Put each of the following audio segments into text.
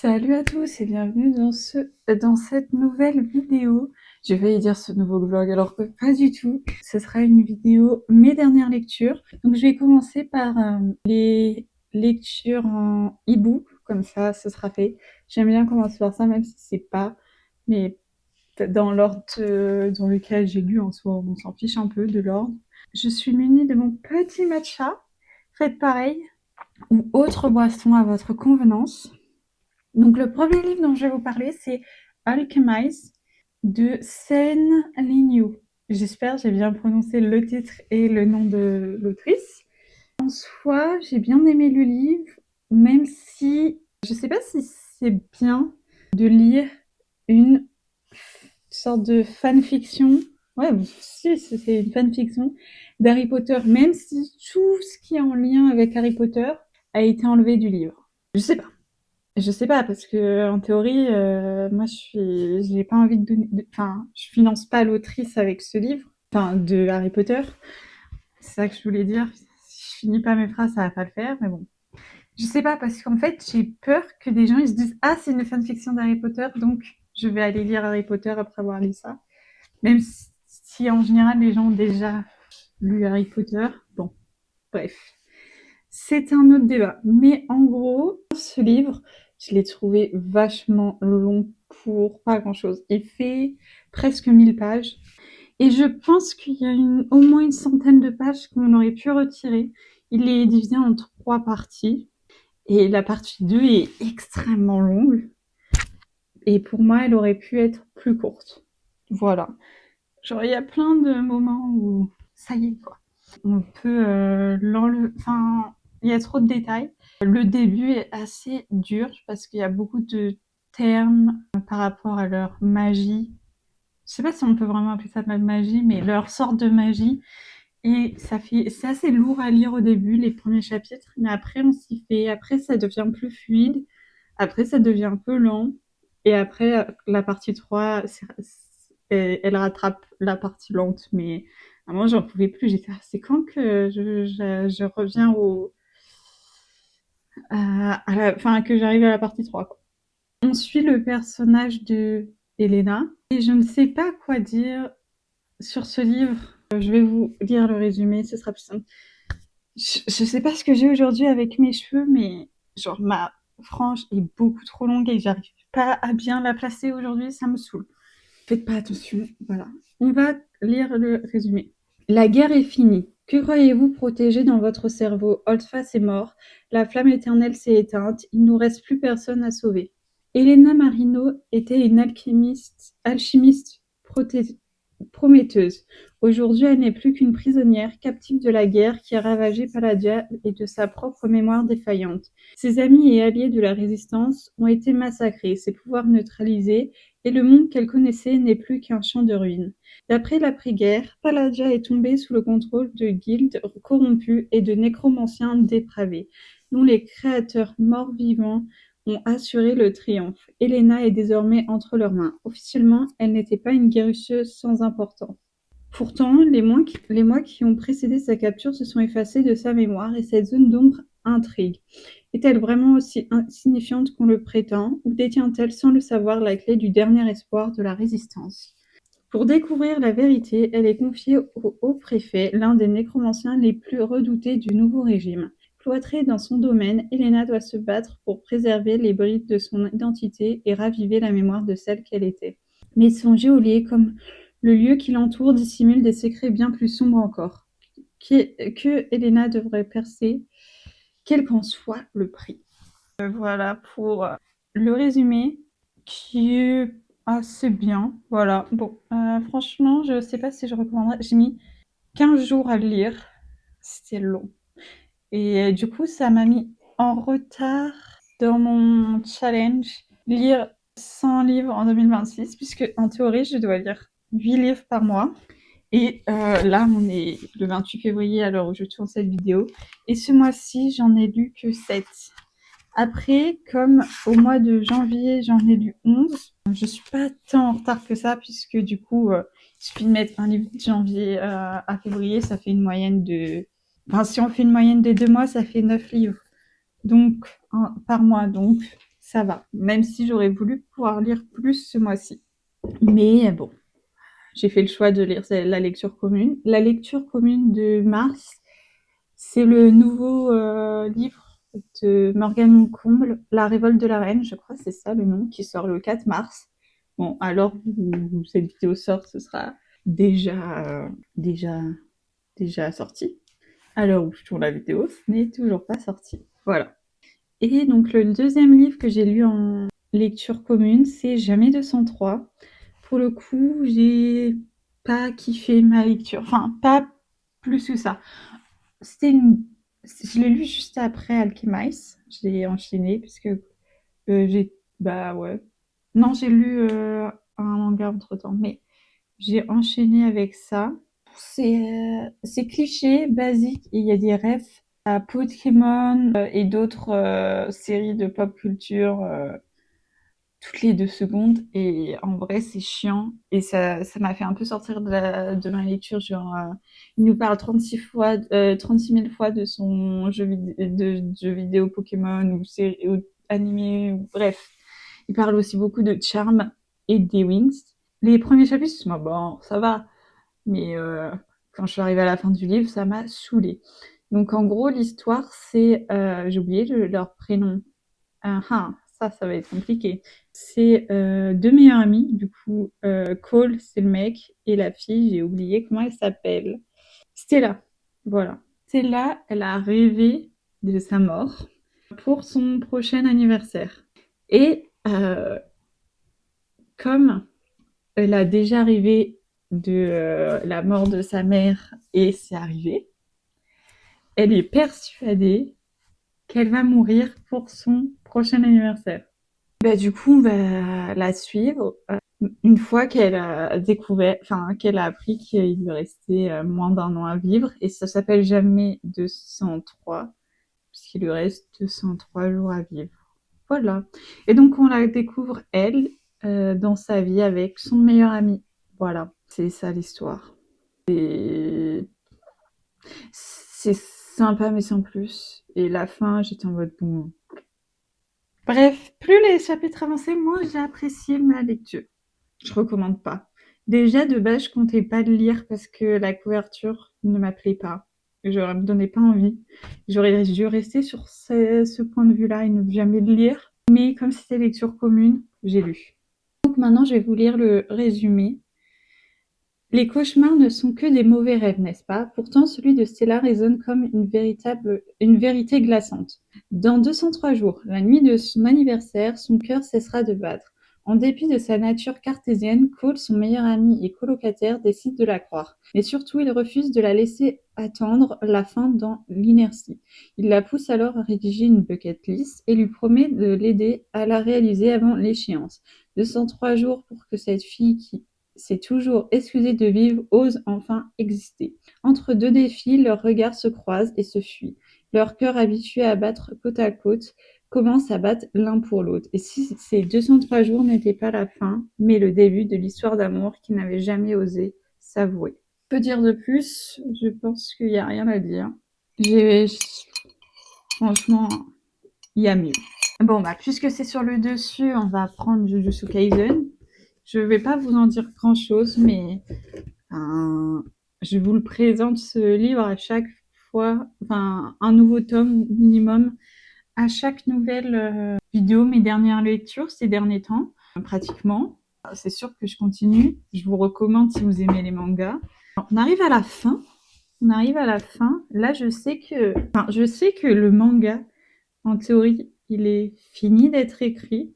Salut à tous et bienvenue dans cette nouvelle vidéo. J'ai failli dire ce nouveau vlog alors que pas du tout. Ce sera une vidéo mes dernières lectures. Donc je vais commencer par les lectures en e-book, comme ça ce sera fait. J'aime bien commencer par ça même si c'est pas mais dans l'ordre dans lequel j'ai lu en soi, on s'en fiche un peu de l'ordre. Je suis munie de mon petit matcha. Faites pareil ou autre boisson à votre convenance. Donc le premier livre dont je vais vous parler, c'est Alchemize de Sen Liu. J'espère que j'ai bien prononcé le titre et le nom de l'autrice. En soi, j'ai bien aimé le livre, même si je ne sais pas si c'est bien de lire une sorte de fanfiction. Ouais, si, c'est une fanfiction d'Harry Potter, même si tout ce qui est en lien avec Harry Potter a été enlevé du livre. Je sais pas. Je sais pas parce que en théorie, moi j'ai pas envie de donner, enfin, je finance pas l'autrice avec ce livre, enfin de Harry Potter. C'est ça que je voulais dire. Si je finis pas mes phrases, ça va pas le faire, mais bon. Je sais pas parce qu'en fait j'ai peur que des gens ils se disent ah c'est une fanfiction d'Harry Potter donc je vais aller lire Harry Potter après avoir lu ça. Même si en général les gens ont déjà lu Harry Potter, bon, bref. C'est un autre débat. Mais en gros, ce livre, je l'ai trouvé vachement long pour pas grand-chose. Il fait presque 1000 pages. Et je pense qu'il y a au moins une centaine de pages qu'on aurait pu retirer. Il est divisé en 3 parties. Et la partie 2 est extrêmement longue. Et pour moi, elle aurait pu être plus courte. Voilà. Genre, il y a plein de moments où ça y est, quoi. On peut l'enlever. Enfin, il y a trop de détails. Le début est assez dur parce qu'il y a beaucoup de termes par rapport à leur magie. Je sais pas si on peut vraiment appeler ça de la magie, mais leur sorte de magie. Et c'est assez lourd à lire au début, les premiers chapitres, mais après on s'y fait. Après ça devient plus fluide. Après ça devient un peu lent. Et après la partie 3, elle rattrape la partie lente. Mais à un moment j'en pouvais plus. J'étais, c'est quand que je reviens enfin, que j'arrive à la partie 3, quoi. On suit le personnage de Elena et je ne sais pas quoi dire sur ce livre. Je vais vous lire le résumé, ce sera plus simple. Je sais pas ce que j'ai aujourd'hui avec mes cheveux, mais genre ma frange est beaucoup trop longue et j'arrive pas à bien la placer aujourd'hui, ça me saoule. Faites pas attention, voilà. On va lire le résumé. La guerre est finie. Que croyez-vous protéger dans votre cerveau? Holdfast est mort, la flamme éternelle s'est éteinte, il ne nous reste plus personne à sauver. Elena Marino était une alchimiste prometteuse. Aujourd'hui, elle n'est plus qu'une prisonnière, captive de la guerre qui a ravagé Palladia et de sa propre mémoire défaillante. Ses amis et alliés de la résistance ont été massacrés, ses pouvoirs neutralisés, et le monde qu'elle connaissait n'est plus qu'un champ de ruines. D'après l'après-guerre, Palladia est tombée sous le contrôle de guildes corrompues et de nécromanciens dépravés, dont les créateurs morts-vivants ont assuré le triomphe. Elena est désormais entre leurs mains. Officiellement, elle n'était pas une guérisseuse sans importance. Pourtant, les mois qui ont précédé sa capture se sont effacés de sa mémoire et cette zone d'ombre intrigue. Est-elle vraiment aussi insignifiante qu'on le prétend, ou détient-elle sans le savoir la clé du dernier espoir de la résistance? Pour découvrir la vérité, elle est confiée au haut-préfet, l'un des nécromanciens les plus redoutés du nouveau régime. Cloîtrée dans son domaine, Elena doit se battre pour préserver les brides de son identité et raviver la mémoire de celle qu'elle était. Mais son geôlier, comme le lieu qui l'entoure, dissimule des secrets bien plus sombres encore, que Elena devrait percer, quel qu'en soit le prix. Voilà pour le résumé qui est assez bien. Voilà, bon, franchement, je sais pas si je recommanderais. J'ai mis 15 jours à le lire, c'était long. Et du coup, ça m'a mis en retard dans mon challenge lire 100 livres en 2026, puisque en théorie, je dois lire 8 livres par mois. Et là, on est le 28 février à l'heure où je tourne cette vidéo. Et ce mois-ci, j'en ai lu que 7. Après, comme au mois de janvier, j'en ai lu 11. Je suis pas tant en retard que ça, puisque du coup, il suffit de mettre un livre de janvier à février, ça fait une moyenne de... Enfin, si on fait une moyenne des 2 mois, ça fait 9 livres donc, par mois. Donc, ça va. Même si j'aurais voulu pouvoir lire plus ce mois-ci. Mais bon, j'ai fait le choix de lire la lecture commune. La lecture commune de mars, c'est le nouveau livre de Morgane Comble, La révolte de la reine, je crois, c'est ça le nom, qui sort le 4 mars. Bon, alors où cette vidéo sort, ce sera déjà sorti. À l'heure où je tourne la vidéo, ce n'est toujours pas sorti. Voilà. Et donc le deuxième livre que j'ai lu en lecture commune, c'est Jamais 203. Pour le coup, j'ai pas kiffé ma lecture. Enfin, pas plus que ça. Je l'ai lu juste après Alchemize. Je l'ai enchaîné parce que bah ouais. Non, j'ai lu un manga entre-temps, mais j'ai enchaîné avec ça. C'est cliché, basique, et il y a des refs à Pokémon et d'autres séries de pop culture toutes les 2 secondes. Et en vrai, c'est chiant. Et ça m'a fait un peu sortir de ma lecture. Genre, il nous parle 36 000 fois de son jeu vidéo Pokémon ou série ou animé. Bref, il parle aussi beaucoup de Charm et des Wings. Les premiers chapitres, bon, ça va. Mais quand je suis arrivée à la fin du livre, ça m'a saoulée. Donc en gros, l'histoire, c'est... j'ai oublié leur prénom. Ça va être compliqué. C'est 2 meilleurs amis. Du coup, Cole, c'est le mec. Et la fille, j'ai oublié comment elle s'appelle. Stella. Voilà. Stella, elle a rêvé de sa mort pour son prochain anniversaire. Et comme elle a déjà rêvé de la mort de sa mère et c'est arrivé, elle est persuadée qu'elle va mourir pour son prochain anniversaire. Bah, du coup, on va la suivre une fois qu'elle a découvert, enfin, qu'elle a appris qu'il lui restait moins d'1 an à vivre, et ça s'appelle Jamais 203, puisqu'il lui reste 203 jours à vivre. Voilà. Et donc, on la découvre, elle, dans sa vie avec son meilleur ami. Voilà, c'est ça l'histoire. C'est sympa, mais sans plus. Et la fin, j'étais en mode bon. Bref, plus les chapitres avançaient, moins j'ai apprécié ma lecture. Je recommande pas. Déjà, de base, je comptais pas le lire parce que la couverture ne m'appelait pas. Me donnait pas envie. J'aurais dû rester sur ce point de vue-là et ne jamais le lire. Mais comme c'était lecture commune, j'ai lu. Donc maintenant, je vais vous lire le résumé. Les cauchemars ne sont que des mauvais rêves, n'est-ce pas? Pourtant, celui de Stella résonne comme une vérité glaçante. Dans 203 jours, la nuit de son anniversaire, son cœur cessera de battre. En dépit de sa nature cartésienne, Cole, son meilleur ami et colocataire, décide de la croire. Mais surtout, il refuse de la laisser attendre la fin dans l'inertie. Il la pousse alors à rédiger une bucket list et lui promet de l'aider à la réaliser avant l'échéance. 203 jours pour que cette fille qui s'est toujours excusée de vivre ose enfin exister. Entre deux défis, leurs regards se croisent et se fuient. Leurs cœurs habitués à battre côte à côte commencent à battre l'un pour l'autre. Et si ces 203 jours n'étaient pas la fin, mais le début de l'histoire d'amour qu'ils n'avaient jamais osé s'avouer. Que dire de plus? Je pense qu'il n'y a rien à dire. Franchement, il y a mieux. Bon, bah, puisque c'est sur le dessus, on va prendre Jujutsu Kaisen. Je vais pas vous en dire grand-chose, mais je vous le présente ce livre à chaque fois, enfin un nouveau tome minimum à chaque nouvelle vidéo, mes dernières lectures ces derniers temps, pratiquement. C'est sûr que je continue. Je vous recommande si vous aimez les mangas. Alors, on arrive à la fin. Là, je sais que le manga, en théorie, il est fini d'être écrit,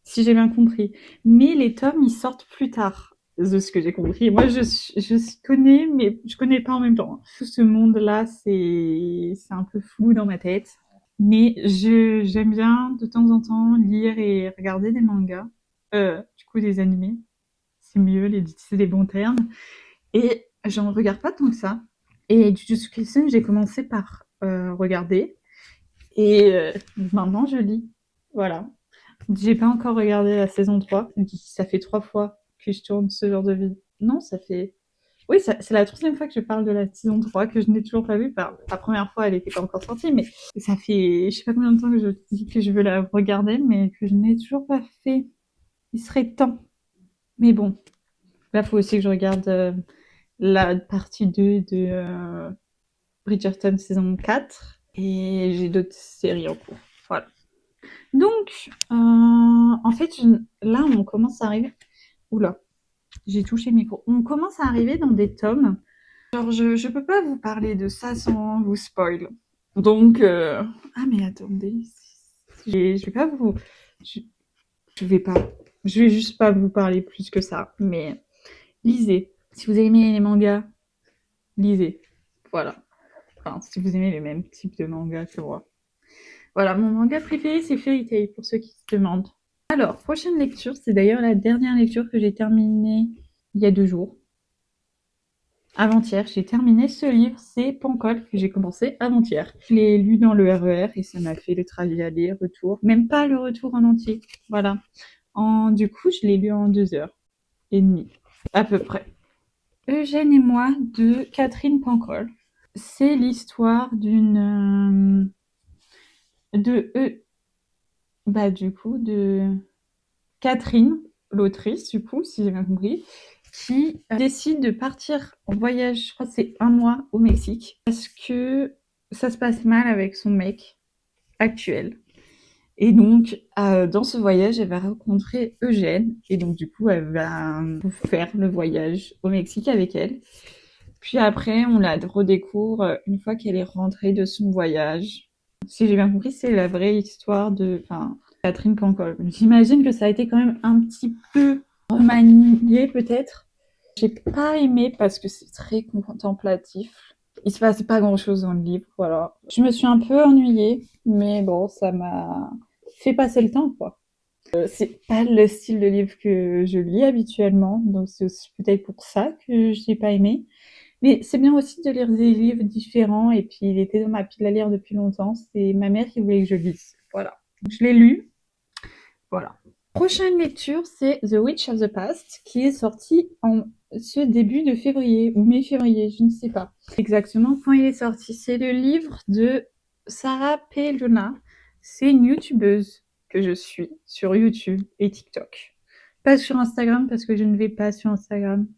si j'ai bien compris. Mais les tomes, ils sortent plus tard, de ce que j'ai compris. Moi, je connais, mais je connais pas en même temps. Tout ce monde-là, c'est un peu flou dans ma tête. Mais j'aime bien, de temps en temps, lire et regarder des mangas. Du coup, des animés. C'est mieux, c'est des bons termes. Et j'en regarde pas tant que ça. Et Jujutsu Kaisen, j'ai commencé par regarder. Et maintenant, je lis. Voilà. J'ai pas encore regardé la saison 3. Ça fait 3 fois que je tourne ce genre de vidéo. Non, ça fait Oui, c'est la troisième fois que je parle de la saison 3, que je n'ai toujours pas vue. Enfin, la première fois, elle était pas encore sortie, mais ça fait je sais pas combien de temps que je dis que je veux la regarder, mais que je n'ai toujours pas fait. Il serait temps. Mais bon, là, faut aussi que je regarde la partie 2 de Bridgerton saison 4. Et j'ai d'autres séries en cours. Voilà. Donc, en fait, là, on commence à arriver. Oula, j'ai touché le micro. On commence à arriver dans des tomes. Alors, je peux pas vous parler de ça sans vous spoil. Donc, ah, mais attendez. Je vais pas vous. Je, je vais pas. Je vais juste pas vous parler plus que ça. Mais lisez. Si vous aimez les mangas, lisez. Voilà. Enfin, si vous aimez le même type de manga que moi. Voilà, mon manga préféré, c'est Fairy Tail, pour ceux qui se demandent. Alors, prochaine lecture, c'est d'ailleurs la dernière lecture que j'ai terminée il y a 2 jours. Avant-hier, j'ai terminé ce livre, c'est Pancol, que j'ai commencé avant-hier. Je l'ai lu dans le RER et ça m'a fait le trajet aller-retour. Même pas le retour en entier. Voilà. Du coup, je l'ai lu en 2 heures et demie, à peu près. Eugène et moi, de Catherine Pancol. C'est l'histoire de Catherine, l'autrice, du coup, si j'ai bien compris, qui décide de partir en voyage, je crois que c'est 1 mois au Mexique, parce que ça se passe mal avec son mec actuel. Et donc, dans ce voyage, elle va rencontrer Eugène, et donc du coup, elle va faire le voyage au Mexique avec elle. Puis après, on la redécouvre une fois qu'elle est rentrée de son voyage. Si j'ai bien compris, c'est la vraie histoire de Catherine Pancol. J'imagine que ça a été quand même un petit peu remanié, peut-être. J'ai pas aimé parce que c'est très contemplatif. Il se passe pas grand-chose dans le livre, voilà. Je me suis un peu ennuyée, mais bon, ça m'a fait passer le temps, quoi. C'est pas le style de livre que je lis habituellement, donc c'est aussi peut-être pour ça que je l'ai pas aimé. Mais c'est bien aussi de lire des livres différents, et puis il était dans ma pile à lire depuis longtemps. C'est ma mère qui voulait que je lise. Voilà. Donc, je l'ai lu. Voilà. Prochaine lecture, c'est The Witch of the Past, qui est sorti en ce début de février, ou mai-février, je ne sais pas exactement quand il est sorti. C'est le livre de Sarah P. Luna. C'est une youtubeuse que je suis sur YouTube et TikTok. Pas sur Instagram, parce que je ne vais pas sur Instagram.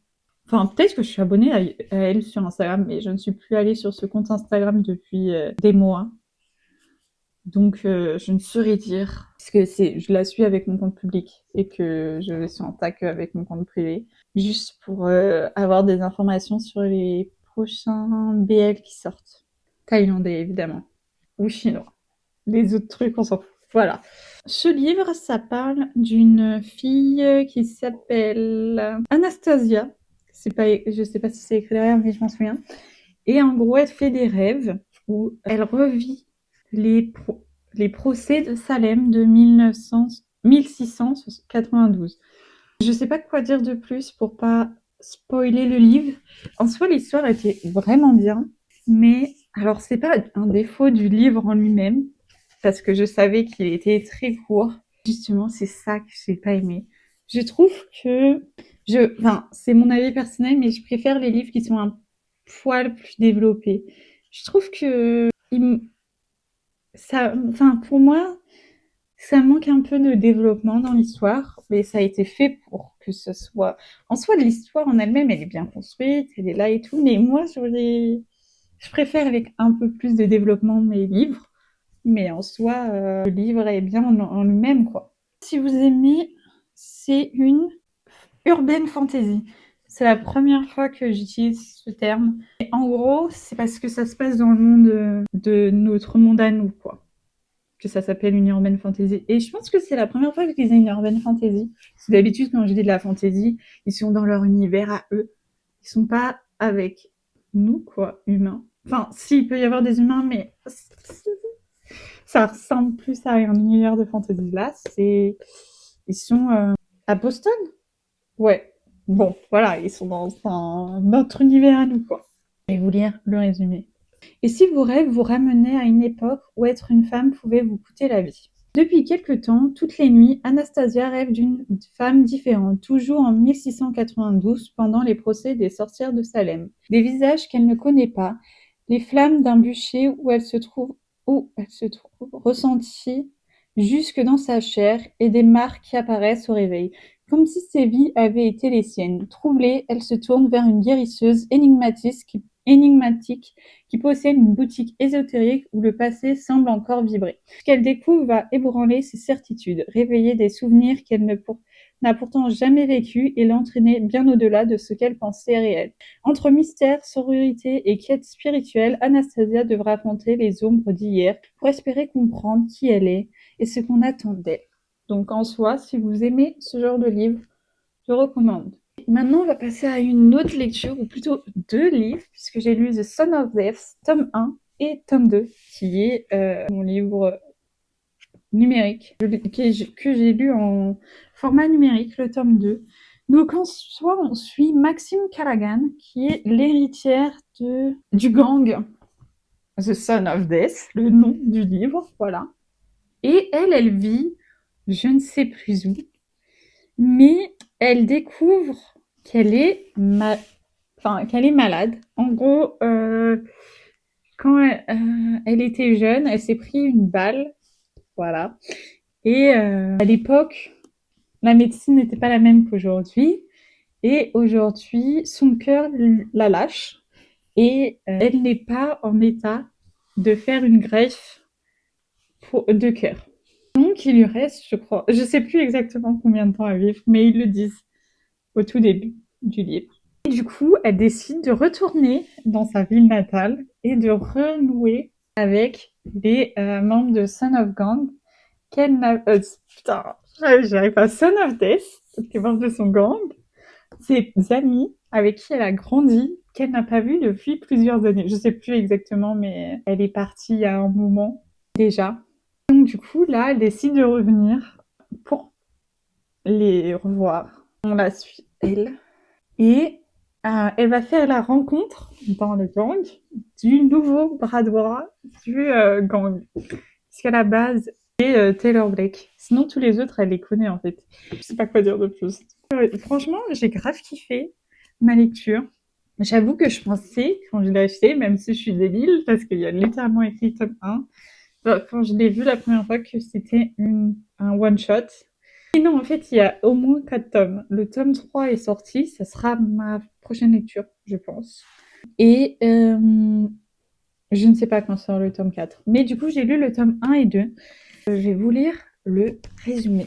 Enfin, peut-être que je suis abonnée à elle sur Instagram, mais je ne suis plus allée sur ce compte Instagram depuis des mois. Donc, je ne saurais dire. Parce que je la suis avec mon compte public et que je vais sur Insta avec mon compte privé. Juste pour avoir des informations sur les prochains BL qui sortent. Thaïlandais, évidemment. Ou chinois. Les autres trucs, on s'en fout. Voilà. Ce livre, ça parle d'une fille qui s'appelle Anastasia. Je sais pas si c'est écrit derrière, mais je m'en souviens. Et en gros, elle fait des rêves où elle revit les procès de Salem de 1692. Je sais pas quoi dire de plus pour pas spoiler le livre. En soi, l'histoire était vraiment bien, mais alors c'est pas un défaut du livre en lui-même, parce que je savais qu'il était très court. Justement, c'est ça que j'ai pas aimé. Je trouve que enfin, c'est mon avis personnel, mais je préfère les livres qui sont un poil plus développés. Je trouve que enfin, pour moi, ça manque un peu de développement dans l'histoire, mais ça a été fait pour que ce soit. En soi, l'histoire en elle-même, elle est bien construite, elle est là et tout, mais moi, je préfère avec un peu plus de développement mes livres, mais en soi, le livre est bien en lui-même, quoi. Si vous aimez, c'est une urban fantasy. C'est la première fois que j'utilise ce terme. Et en gros, c'est parce que ça se passe dans le monde de notre monde à nous, quoi. Que ça s'appelle une urban fantasy. Et je pense que c'est la première fois que je disais une urban fantasy. C'est d'habitude, quand je dis de la fantasy, ils sont dans leur univers à eux. Ils sont pas avec nous, quoi, humains. Enfin, si, il peut y avoir des humains, mais ça ressemble plus à un univers de fantasy. Là, ils sont à Boston. Ouais. Bon, voilà, ils sont dans notre univers à nous, quoi. Je vais vous lire le résumé. Et si vos rêves vous ramenaient à une époque où être une femme pouvait vous coûter la vie? Depuis quelque temps, toutes les nuits, Anastasia rêve d'une femme différente, toujours en 1692, pendant les procès des sorcières de Salem. Des visages qu'elle ne connaît pas, les flammes d'un bûcher où elle se trouve ressenties jusque dans sa chair, et des marques qui apparaissent au réveil, comme si ces vies avaient été les siennes. Troublée, elle se tourne vers une guérisseuse énigmatique qui possède une boutique ésotérique où le passé semble encore vibrer. Ce qu'elle découvre va ébranler ses certitudes, réveiller des souvenirs qu'elle n'a pourtant jamais vécus et l'entraîner bien au-delà de ce qu'elle pensait réel. Entre mystère, sororité et quête spirituelle, Anastasia devra affronter les ombres d'hier pour espérer comprendre qui elle est et ce qu'on attend d'elle. Donc en soi, si vous aimez ce genre de livre, je recommande. Maintenant, on va passer à une autre lecture, ou plutôt deux livres, puisque j'ai lu The Son of Death, tome 1 et tome 2, qui est mon livre numérique, que j'ai lu en format numérique, le tome 2. Donc en soi, on suit Maxine Callaghan, qui est l'héritière du gang The Son of Death, le nom du livre, voilà. Et elle vit, je ne sais plus où, mais elle découvre qu'elle est, qu'elle est malade. En gros, quand elle était jeune, elle s'est pris une balle, voilà. Et à l'époque, la médecine n'était pas la même qu'aujourd'hui. Et aujourd'hui, son cœur la lâche et elle n'est pas en état de faire une greffe de cœur. Donc, il lui reste, je crois, je sais plus exactement combien de temps à vivre, mais ils le disent au tout début du livre. Et du coup, elle décide de retourner dans sa ville natale et de renouer avec les membres de Son of Gang qu'elle n'a... putain, j'arrive pas. Son of Death, les membres de son gang, ses amis avec qui elle a grandi, qu'elle n'a pas vu depuis plusieurs années. Je sais plus exactement, mais elle est partie il y a un moment déjà. Donc du coup, là, elle décide de revenir pour les revoir. On la suit, elle. Et elle va faire la rencontre dans le gang du nouveau bras droit du gang. Puisqu'à la base, c'est Taylor Blake. Sinon, tous les autres, elle les connaît en fait. Je sais pas quoi dire de plus. Franchement, j'ai grave kiffé ma lecture. J'avoue que je pensais, quand je l'ai acheté, même si je suis débile, parce qu'il y a littéralement écrit tome 1, quand je l'ai vu la première fois, que c'était un one-shot. Et non, en fait, il y a au moins 4 tomes. Le tome 3 est sorti, ça sera ma prochaine lecture, je pense. Et je ne sais pas quand sort le tome 4. Mais du coup, j'ai lu le tome 1 et 2. Je vais vous lire le résumé.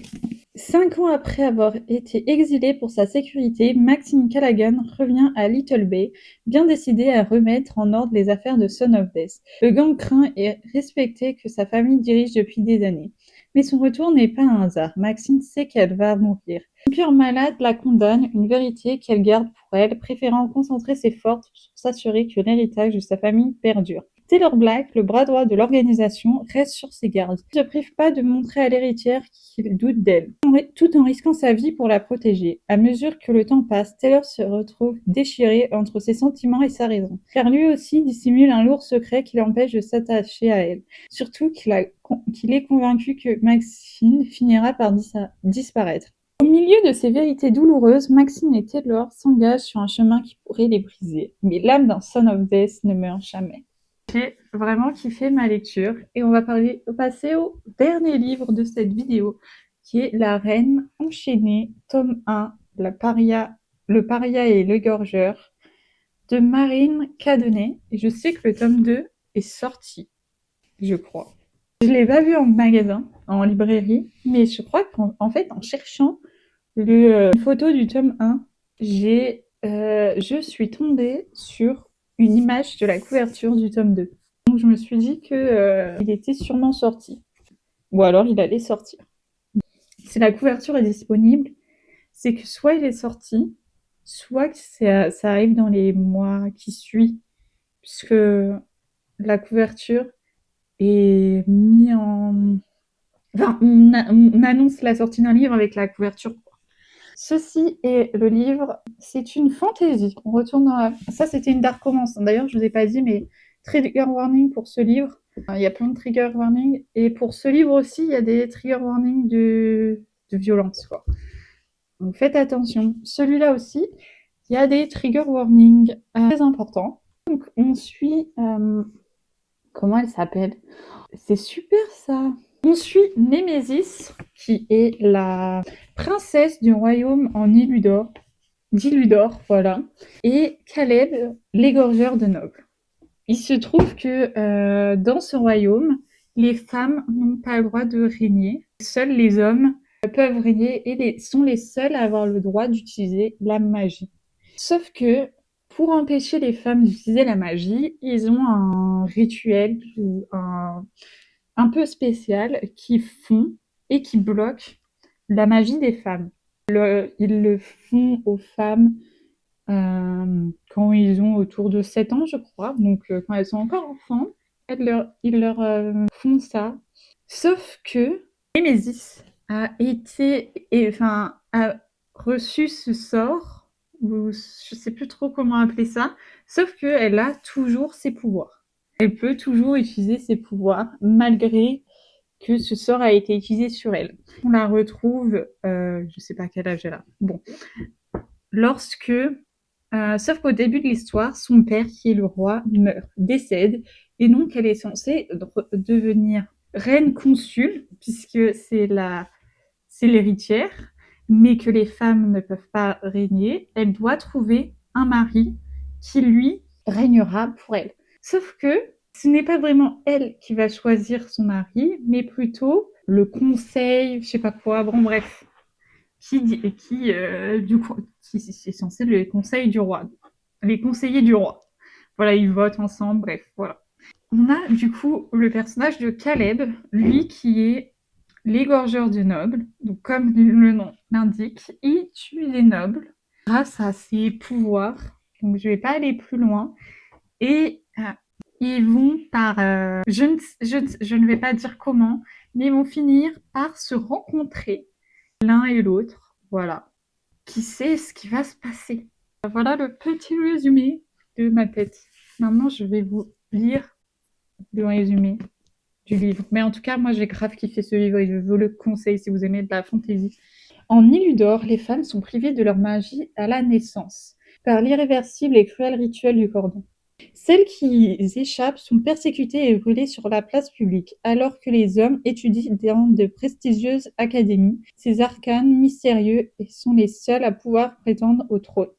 5 ans après avoir été exilé pour sa sécurité, Maxine Callaghan revient à Little Bay, bien décidé à remettre en ordre les affaires de Son of Death. Le gang craint et respecté que sa famille dirige depuis des années. Mais son retour n'est pas un hasard. Maxine sait qu'elle va mourir. Une pure malade la condamne, une vérité qu'elle garde pour elle, préférant concentrer ses forces pour s'assurer que l'héritage de sa famille perdure. Taylor Black, le bras droit de l'organisation, reste sur ses gardes. Il ne se prive pas de montrer à l'héritière qu'il doute d'elle, tout en risquant sa vie pour la protéger. À mesure que le temps passe, Taylor se retrouve déchiré entre ses sentiments et sa raison, car lui aussi dissimule un lourd secret qui l'empêche de s'attacher à elle. Surtout qu'il est convaincu que Maxine finira par disparaître. Au milieu de ces vérités douloureuses, Maxine et Taylor s'engagent sur un chemin qui pourrait les briser. Mais l'âme d'un Son of Death ne meurt jamais. J'ai vraiment kiffé ma lecture et on va passer au dernier livre de cette vidéo qui est La Reine enchaînée, tome 1, le paria et l'égorgeur de Marine Cadenet. Et je sais que le tome 2 est sorti, je crois. Je l'ai pas vu en magasin, en librairie, mais je crois qu'en fait, en cherchant une photo du tome 1, je suis tombée sur une image de la couverture du tome 2. Donc je me suis dit que il était sûrement sorti. Ou alors il allait sortir. Si la couverture est disponible, c'est que soit il est sorti, soit que ça arrive dans les mois qui suivent, puisque la couverture est mise en... Enfin, on annonce la sortie d'un livre avec la couverture. Ceci est le livre, c'est une fantaisie. On retourne dans la... Ça, c'était une dark romance. D'ailleurs, je vous ai pas dit, mais trigger warning pour ce livre. Il y a plein de trigger warnings. Et pour ce livre aussi, il y a des trigger warnings de violence, quoi. Donc faites attention. Celui-là aussi, il y a des trigger warnings très importants. Donc on suit... comment elle s'appelle? C'est super ça! On suit Némésis, qui est la princesse du royaume en Illudor, d'Illudor, voilà, et Caleb, l'égorgeur de nobles. Il se trouve que dans ce royaume, les femmes n'ont pas le droit de régner. Seuls les hommes peuvent régner et sont les seuls à avoir le droit d'utiliser la magie. Sauf que pour empêcher les femmes d'utiliser la magie, ils ont un rituel ou un peu spécial qui font et qui bloquent la magie des femmes. Ils le font aux femmes quand ils ont autour de 7 ans, je crois. Donc, quand elles sont encore enfants, ils leur font ça. Sauf que Némésis a reçu ce sort, ou je sais plus trop comment appeler ça, sauf qu'elle a toujours ses pouvoirs. Elle peut toujours utiliser ses pouvoirs, malgré que ce sort a été utilisé sur elle. On la retrouve, je sais pas quel âge elle a. Bon, lorsque sauf qu'au début de l'histoire, son père, qui est le roi, meurt, décède, et donc elle est censée devenir reine consul, puisque c'est l'héritière, mais que les femmes ne peuvent pas régner. Elle doit trouver un mari qui, lui, régnera pour elle. Sauf que ce n'est pas vraiment elle qui va choisir son mari, mais plutôt le conseil, je sais pas quoi, bon bref, qui est censé le conseil du roi, les conseillers du roi. Voilà, ils votent ensemble, bref, voilà. On a du coup le personnage de Caleb, lui qui est l'égorgeur de nobles. Donc comme le nom l'indique, il tue les nobles grâce à ses pouvoirs. Donc je vais pas aller plus loin. Et ils vont par... je ne vais pas dire comment, mais ils vont finir par se rencontrer l'un et l'autre. Voilà. Qui sait ce qui va se passer? Voilà le petit résumé de ma tête. Maintenant, je vais vous lire le résumé du livre. Mais en tout cas, moi, j'ai grave kiffé ce livre et je vous le conseille si vous aimez de la fantaisie. En Illudor, les femmes sont privées de leur magie à la naissance, par l'irréversible et cruel rituel du cordon. Celles qui échappent sont persécutées et brûlées sur la place publique, alors que les hommes étudient dans de prestigieuses académies ces arcanes mystérieux et sont les seuls à pouvoir prétendre au trône.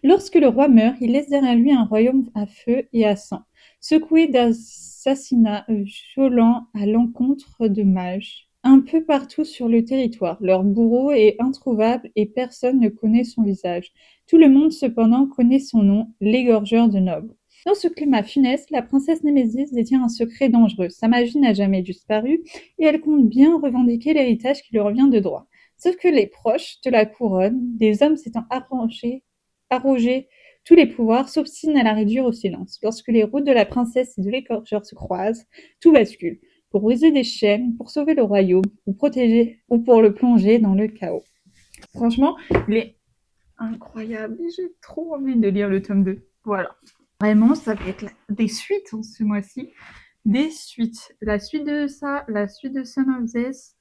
Lorsque le roi meurt, il laisse derrière lui un royaume à feu et à sang, secoué d'assassinats violents à l'encontre de mages. Un peu partout sur le territoire, leur bourreau est introuvable et personne ne connaît son visage. Tout le monde cependant connaît son nom, l'égorgeur de nobles. Dans ce climat funeste, la princesse Némésis détient un secret dangereux. Sa magie n'a jamais disparu et elle compte bien revendiquer l'héritage qui lui revient de droit. Sauf que les proches de la couronne, des hommes s'étant arrogé tous les pouvoirs, s'obstinent à la réduire au silence. Lorsque les routes de la princesse et de l'égorgeur se croisent, tout bascule. Pour briser des chaînes, pour sauver le royaume, ou protéger, ou pour le plonger dans le chaos. Franchement, il est incroyable et j'ai trop envie de lire le tome 2. Voilà. Vraiment, ça va être des suites en ce mois-ci. Des suites. La suite de ça, la suite de Son of This.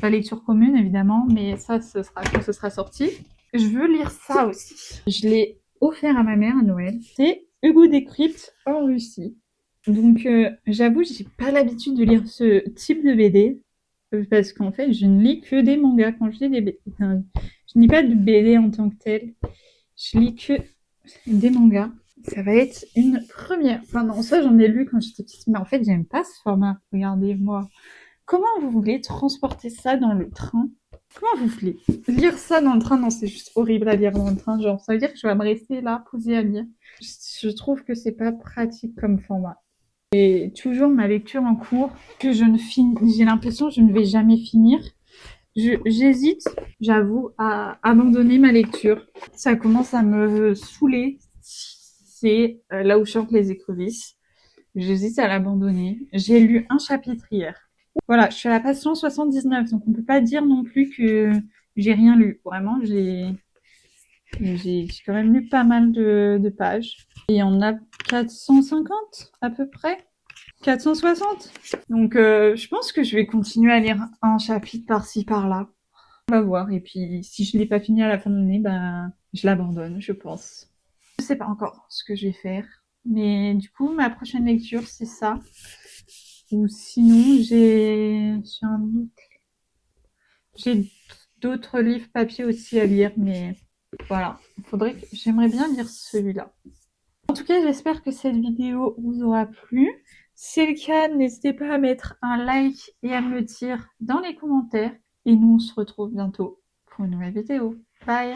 La lecture commune, évidemment, mais ça, ce sera quand ce sera sorti. Je veux lire ça aussi. Je l'ai offert à ma mère à Noël. C'est Hugo Décrypte en Russie. Donc, j'avoue, j'ai pas l'habitude de lire ce type de BD. Parce qu'en fait, je ne lis que des mangas. Quand je lis des BD, enfin, je ne lis pas de BD en tant que tel. Je lis que des mangas. Ça va être une première. Enfin, non, ça, j'en ai lu quand j'étais petite. Mais en fait, j'aime pas ce format. Regardez-moi. Comment vous voulez transporter ça dans le train? Comment vous voulez lire ça dans le train? Non, c'est juste horrible à lire dans le train. Genre, ça veut dire que je vais me rester là, posée à lire. Je trouve que c'est pas pratique comme format. Et toujours ma lecture en cours que je ne finis. J'ai l'impression que je ne vais jamais finir. J'hésite, j'avoue, à abandonner ma lecture. Ça commence à me saouler. C'est là où chantent les écrevisses. J'hésite à l'abandonner. J'ai lu un chapitre hier. Voilà, je suis à la page 179, donc on peut pas dire non plus que j'ai rien lu. Vraiment, j'ai quand même lu pas mal de pages. Et il y en a 450 à peu près. 460. Donc je pense que je vais continuer à lire un chapitre par-ci par-là. On va voir. Et puis si je l'ai pas fini à la fin de l'année, ben je l'abandonne, je pense. Je sais pas encore ce que je vais faire. Mais du coup, ma prochaine lecture, c'est ça. Ou sinon, j'ai d'autres livres papier aussi à lire, mais voilà. J'aimerais bien lire celui-là. En tout cas, j'espère que cette vidéo vous aura plu. Si c'est le cas, n'hésitez pas à mettre un like et à me le dire dans les commentaires. Et nous, on se retrouve bientôt pour une nouvelle vidéo. Bye!